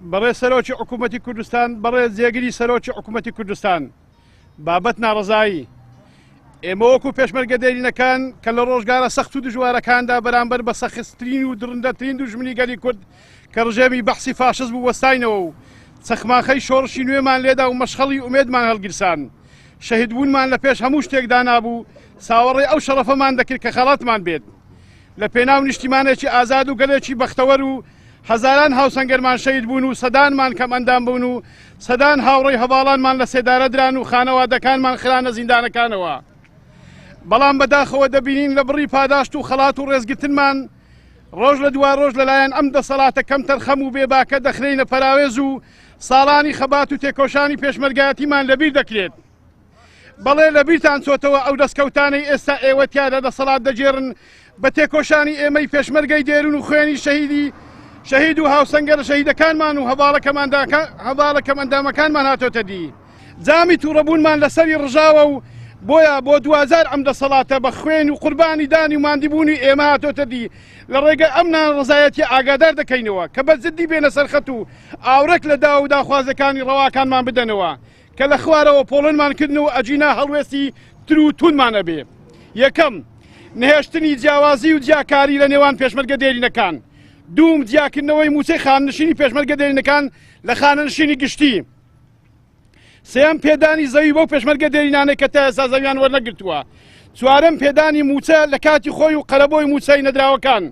بەڕێ سەرۆکی حکوومەتی کوردستان بەڕێ جێگیری سەرۆکی حکوومەتی کوردستان بابەت ناڕزایی ئێمە وەکو پێشمەرگە دێرینەکان کە لە ڕۆژگارە سەخت و دژوارەکاندا بەرامبەر بە سەختترین و درندەترین دوژمنی گەلی کورد کە ڕژێمی بەحسی فاشز بوو وەستاینەوە و چەخماخەی شۆڕشی نوێمان لێدا و مەشخەڵی ئومێدمان هەڵگیرسان شەهیدبوونمان لە پێش هەموو شتێکدا نابوو ساوەڕێ ئەو شەرەفەمان دەکرد کە خەڵاتمان بێت لە پێناو نیشتیمانێکی ئازاد و گەلێکی بەختەوەر و هەزاران هاوسەنگەرمان شەهید بوون و سەدانمان کەم ئەندام بوون و سەدان هاوڕێی هەواڵانمان لە سێدارە دران و خانەوادەکانمان خرانە زیندانەکانەوە بەڵام بەداخەوە دەبینین لە بڕی پاداشت و خەڵات و ڕێزگرتنمان ڕۆژ لە دوای ڕۆژ لەلایەن ئەم دەسەڵاتە کەم تەرخەم و بێباکە دەخرێنە پەراوێز و ساڵانی خەبات و تێکۆشانی پێشمەرگایەتیمان لەبیر دەکرێت بەڵێ لەبیرتان چۆتەوە ئەو دەستکەوتانەی ئێستا ئێوەتیا لە دەسەڵات دەجێڕن بە تێکۆشانی ئێمەی پێشمەرگەی دێرون و خوێنی شەهید و هاوسەنگەر شەهیدەکانمان و هەواڵە ئەندامەکانمان هاتۆتە دی جامی تووڕەبوونمان لەسەری ڕژاوە و بۆیە بۆ 2000 ئەم دەسەڵاتە بە خوێن و قوربانی دانی و ماندیبوونی ئێمە هاتۆتە دی لە ڕێگە ئەم ناڕزایەتی ئاگادار دەکەینەوە کە بە جددی بێنە سەرخەت و ئاورەک لە دا و داخوازەکانی ڕەواکانمان بدەنەوە کە لە خوارەوە پۆڵنمان کردنەوە ئەجینا هەڵوێستی تر و تونمانە بێ یەکەم نهێشتنی جیاوازی و جیاکاری لە نێوان پێشمەرگە دێرینەکان دوم جیاکردنەوەی موچەی خاننشینی پێشمەرگە دێرینەکان لە خانەنشینی گشتی سێم پێدانی زەوی بەو پێشمەرگە دێرینانەی کە تا ئێستا زەویان وەرنەگرتووە چوارەم پێدانی موچە لە کاتی خۆی و قەرەبۆی موچەی نەدراوەکان